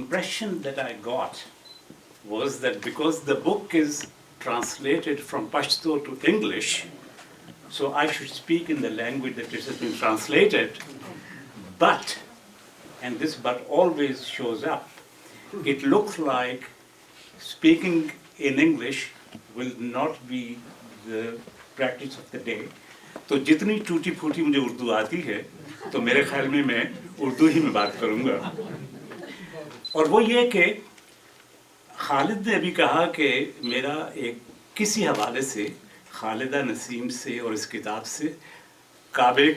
impression that I got was that because the book is translated from Pashto to English, so I should speak in the language that it has been translated, but, and this but always shows up, it looks like speaking in English will not be the practice of the day. तो जितनी टूटी फूटी मुझे उर्दू आती है तो मेरे ख्याल में मैं उर्दू ही में बात करूँगा। और वो ये कि खालिद ने अभी कहा कि मेरा एक किसी हवाले से खालिदा नसीम से और इस किताब से काबे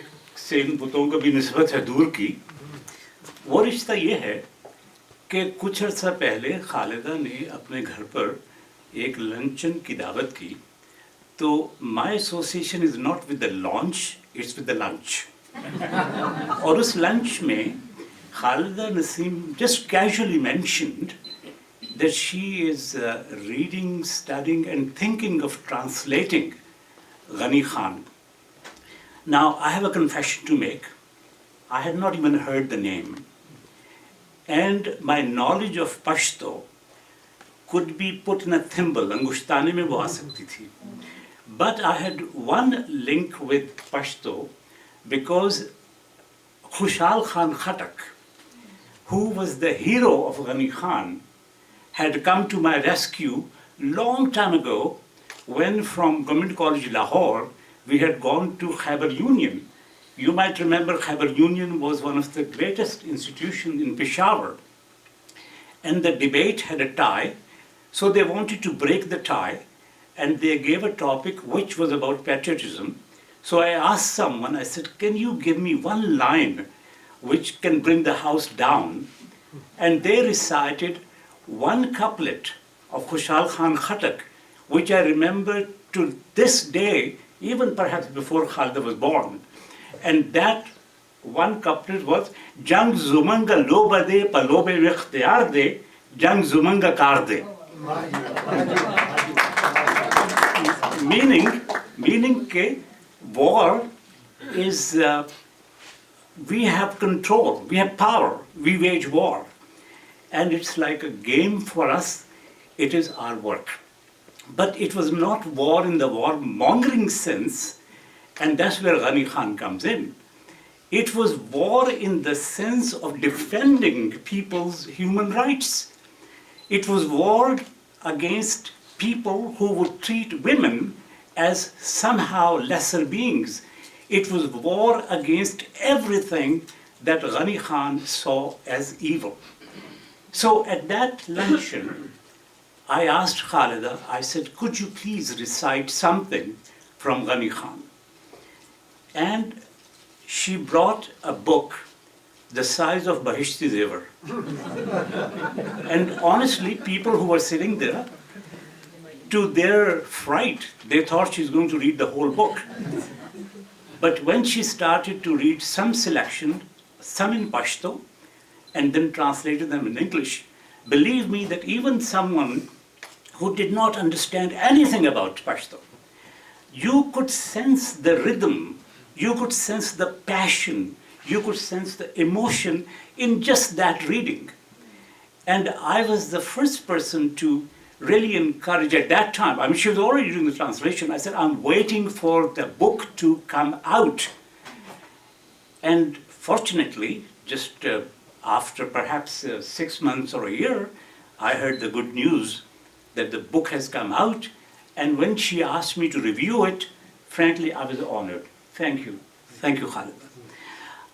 से इन बुतों का भी निस्बत है दूर की। वो रिश्ता ये है कि कुछ अर्सा पहले खालिदा ने अपने घर पर एक लंचन की दावत की, तो my association is not with the launch, it's with the lunch. और उस लंच में Khalida Nasim just casually mentioned that she is reading, studying, and thinking of translating Ghani Khan. Now, I have a confession to make. I had not even heard the name. And my knowledge of Pashto could be put in a thimble, angushtane mein wo aa sakti thi. But I had one link with Pashto because Khushal Khan Khattak, who was the hero of Ghani Khan, had come to my rescue long time ago when from Government College Lahore we had gone to Khyber Union. You might remember Khyber Union was one of the greatest institutions in Peshawar. And the debate had a tie, so they wanted to break the tie and they gave a topic which was about patriotism. So I asked someone, I said, can you give me one line which can bring the house down? And they recited one couplet of Khushal Khan Khattak, which I remember to this day, even perhaps before Khalida was born. And that one couplet was, Jang Zumanga loba de, palobe ikhtiyar de, Jang Zumanga kar de. Meaning ke war is, we have control, we have power, we wage war. And it's like a game for us, it is our work. But it was not war in the war-mongering sense, and that's where Ghani Khan comes in. It was war in the sense of defending people's human rights. It was war against people who would treat women as somehow lesser beings. It was war against everything that Ghani Khan saw as evil. So at that luncheon, I asked Khalida, I said, could you please recite something from Ghani Khan? And she brought a book the size of Bahishti Zevar. And honestly, people who were sitting there, to their fright, they thought she's going to read the whole book. But when she started to read some selection, some in Pashto, and then translated them in English, believe me that even someone who did not understand anything about Pashto, you could sense the rhythm, you could sense the passion, you could sense the emotion in just that reading. And I was the first person to really encourage at that time. I mean, she was already doing the translation. I said, I'm waiting for the book to come out. And fortunately, just after perhaps 6 months or a year, I heard the good news that the book has come out. And when she asked me to review it, frankly, I was honored. Thank you. Thank you, Khalida.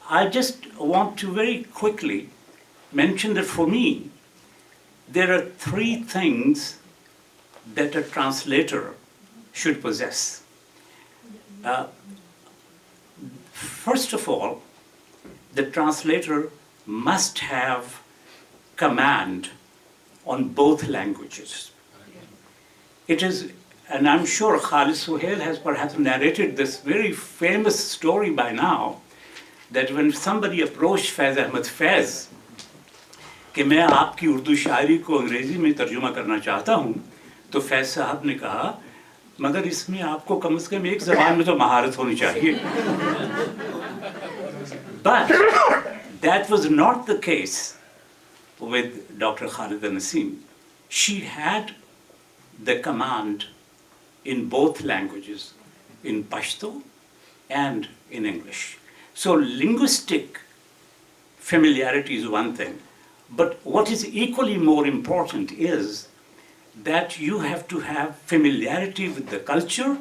I just want to very quickly mention that for me, there are 3 things that a translator should possess. First of all, the translator must have command on both languages. It is, and I'm sure Khalid Suhail has perhaps narrated this very famous story by now, that when somebody approached Faiz Ahmed Faiz, कि मैं आपकी उर्दू शायरी को अंग्रेज़ी में तर्जुमा करना चाहता हूँ, तो फैज़ साहब ने कहा, मगर इसमें आपको कम से कम एक ज़बान में तो महारत होनी चाहिए. But that was not the case with Dr. Khalida Nasim, she had the command in both languages, in Pashto and in English. So linguistic familiarity is one thing, but what is equally more important is that you have to have familiarity with the culture.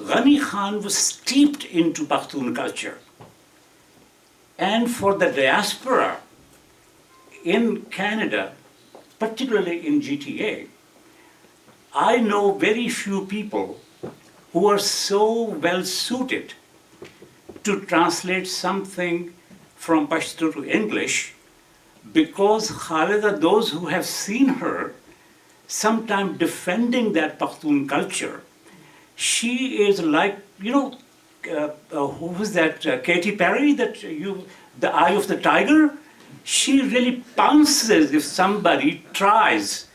Ghani Khan was steeped into Pashtun culture. And for the diaspora in Canada, particularly in GTA, I know very few people who are so well suited to translate something from Pashto to English, because Khalida, those who have seen her, sometimes defending that Pashtun culture, she is like, who was that, Katy Perry, the Eye of the Tiger? She really pounces if somebody tries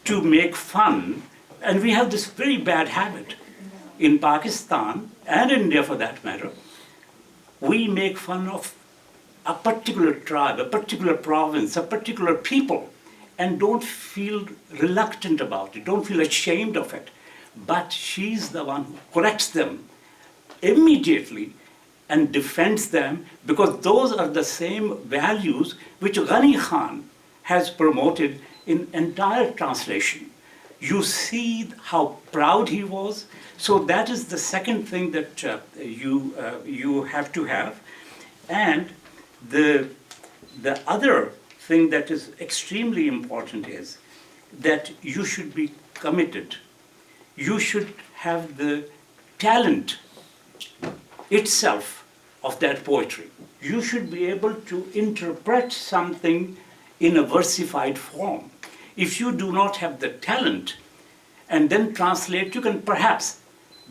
to make fun. And we have this very bad habit in Pakistan and India for that matter. We make fun of a particular tribe, a particular province, a particular people, and don't feel reluctant about it, don't feel ashamed of it. But she's the one who corrects them immediately and defends them, because those are the same values which Ghani Khan has promoted in entire translation. You see how proud he was. So that is the second thing that you have to have. And the other thing that is extremely important is that you should be committed. You should have the talent itself of that poetry. You should be able to interpret something in a versified form. If you do not have the talent and then translate, you can perhaps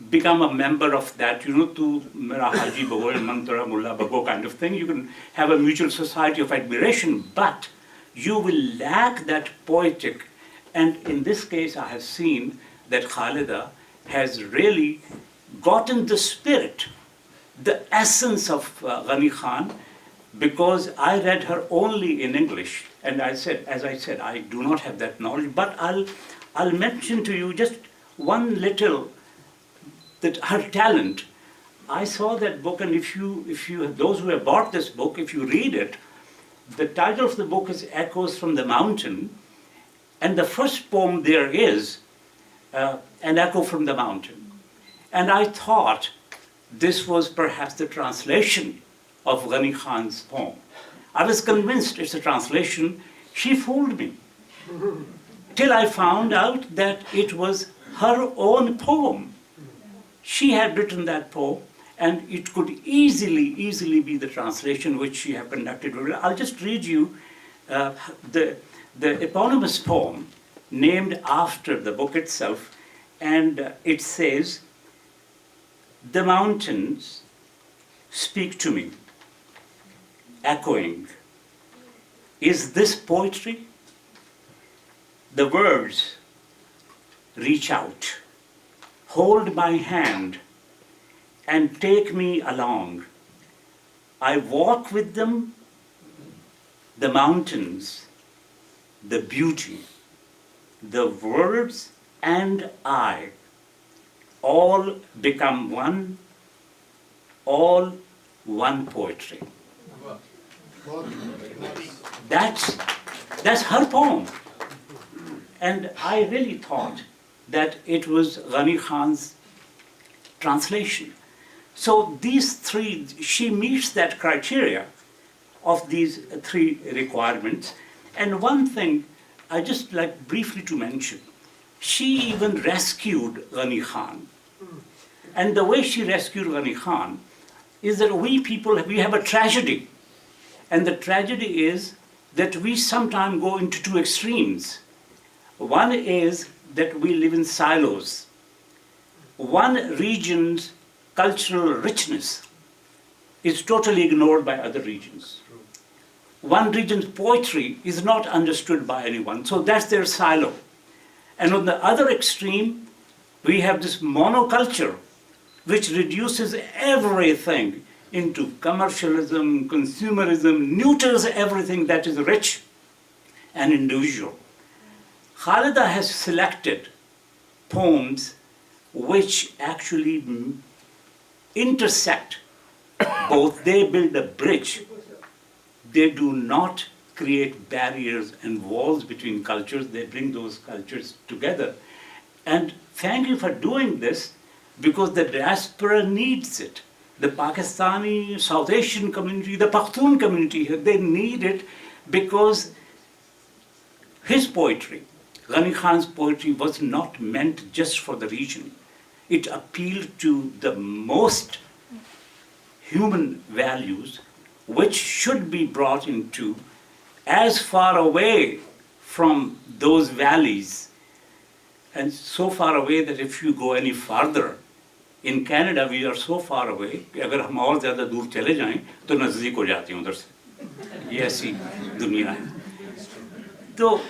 become a member of that, to Mera Haji Bago, Mantara Mullah Bago kind of thing. You can have a mutual society of admiration, but you will lack that poetic. And in this case, I have seen that Khalida has really gotten the spirit, the essence of Ghani Khan, because I read her only in English. And as I said, I do not have that knowledge, but I'll mention to you just one little, that her talent. I saw that book, and if you those who have bought this book, if you read it, the title of the book is Echoes from the Mountain, and the first poem there is An Echo from the Mountain. And I thought this was perhaps the translation of Ghani Khan's poem. I was convinced it's a translation. She fooled me. Till I found out that it was her own poem. She had written that poem, and it could easily be the translation which she had conducted. I'll just read you the eponymous poem named after the book itself, and it says, "The mountains speak to me, echoing. Is this poetry? The words reach out, hold my hand, and take me along. I walk with them, the mountains, the beauty, the words and I, all become one, all one poetry." That's her poem. And I really thought that it was Ghani Khan's translation. So these three, she meets that criteria of these three requirements. And one thing I just like briefly to mention, she even rescued Ghani Khan. And the way she rescued Ghani Khan is that we people, we have a tragedy. And the tragedy is that we sometimes go into two extremes. One is that we live in silos. One region's cultural richness is totally ignored by other regions. One region's poetry is not understood by anyone, so that's their silo. And on the other extreme, we have this monoculture, which reduces everything into commercialism, consumerism, neuters everything that is rich an individual. Khalida has selected poems which actually intersect both. They build a bridge. They do not create barriers and walls between cultures. They bring those cultures together. And thank you for doing this, because the diaspora needs it. The Pakistani, South Asian community, the Pakhtun community here, they need it, because his poetry, Ghani Khan's poetry, was not meant just for the region. It appealed to the most human values, which should be brought into as far away from those valleys, and so far away that if you go any farther, in Canada we are so far away कि अगर हम और ज़्यादा दूर चले जाएं तो नज़दीक हो जाते हैं उधर से. ये ऐसी दुनिया है. तो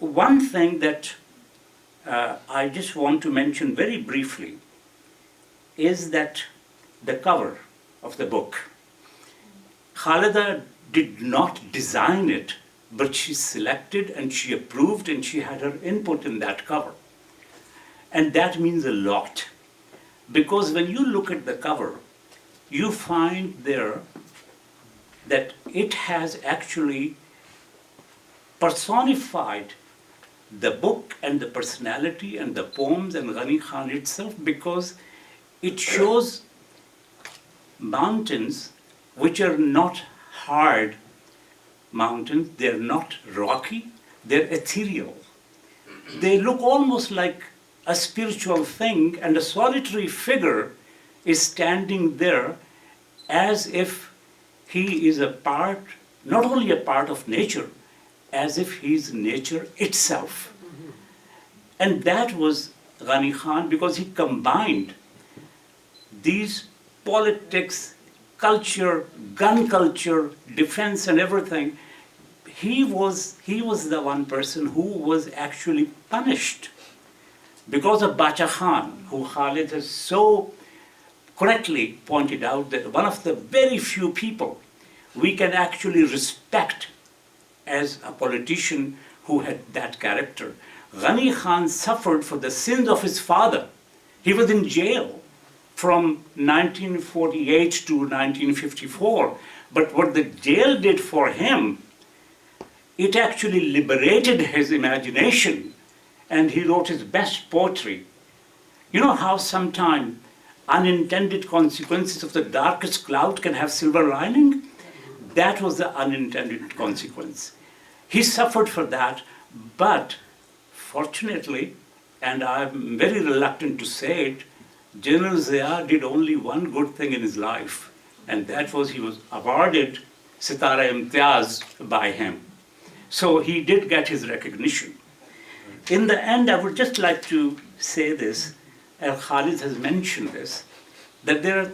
one thing that I just want to mention very briefly is that the cover of the book. Khalida did not design it, but she selected and she approved and she had her input in that cover. And that means a lot, because when you look at the cover, you find there that it has actually personified the book and the personality and the poems and Ghani Khan itself, because it shows mountains which are not hard mountains, they're not rocky, they're ethereal. They look almost like a spiritual thing, and a solitary figure is standing there as if he is a part, not only a part of nature, as if he's nature itself. And that was Ghani Khan, because he combined these politics, culture, gun culture, defense and everything. He was the one person who was actually punished because of Bacha Khan, who Khalid has so correctly pointed out that one of the very few people we can actually respect as a politician who had that character. Ghani Khan suffered for the sins of his father. He was in jail from 1948 to 1954. But what the jail did for him, it actually liberated his imagination, and he wrote his best poetry. You know how sometimes unintended consequences of the darkest cloud can have silver lining? That was the unintended consequence. He suffered for that, but fortunately, and I'm very reluctant to say it, General Zia did only one good thing in his life, and that was he was awarded Sitara Imtiaz by him. So he did get his recognition. In the end, I would just like to say this, and Khalid has mentioned this, that there are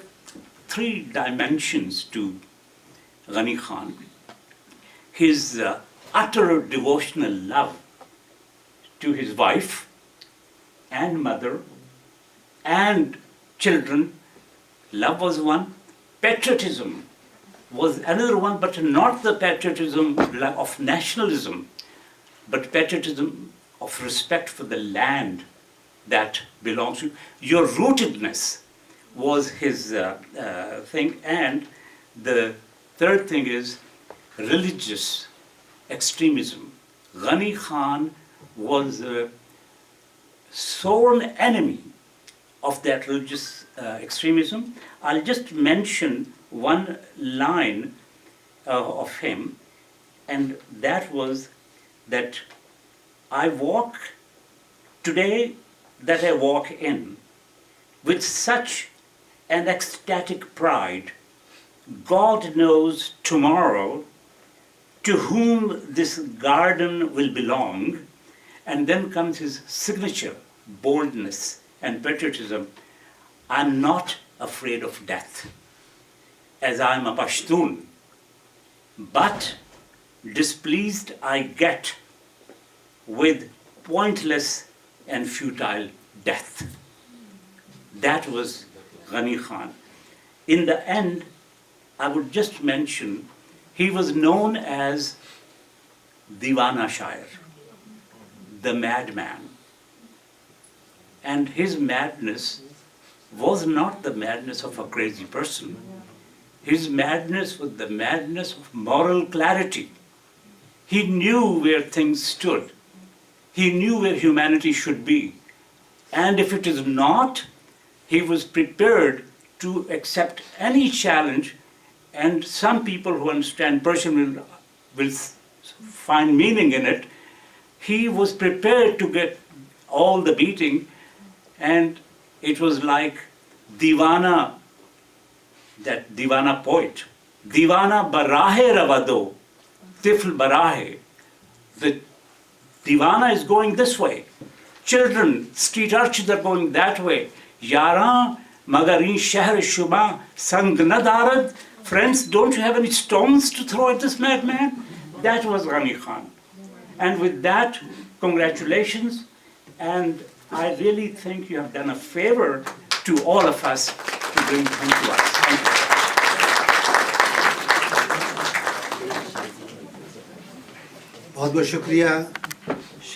three dimensions to Ghani Khan. His utter devotional love to his wife and mother and children. Love was one. Patriotism was another one, but not the patriotism of nationalism, but patriotism of respect for the land that belongs to you. Your rootedness was his thing. And the third thing is religious extremism. Ghani Khan was a sworn enemy of that religious extremism. I'll just mention one line of him, and that was that I walk today that I walk in with such an ecstatic pride. God knows tomorrow to whom this garden will belong. And then comes his signature, boldness and patriotism. I'm not afraid of death, as I'm a Pashtun, but displeased I get with pointless and futile death. That was Ghani Khan. In the end, I would just mention, he was known as Diwana Shair, the madman. And his madness was not the madness of a crazy person. His madness was the madness of moral clarity. He knew where things stood. He knew where humanity should be. And if it is not, he was prepared to accept any challenge. And some people who understand Persian will find meaning in it. He was prepared to get all the beating, and it was like Divana, that Divana poet. Divana barahe ravado, tifl barahe. The Divana is going this way. Children, street urchins are going that way. Yaran, magarin shahr shuma, sang nadarad. Friends, don't you have any stones to throw at this madman? That was Ghani Khan. And with that, congratulations. And I really think you have done a favor to all of us to bring him to us. Thank you. बहुत बहुत शुक्रिया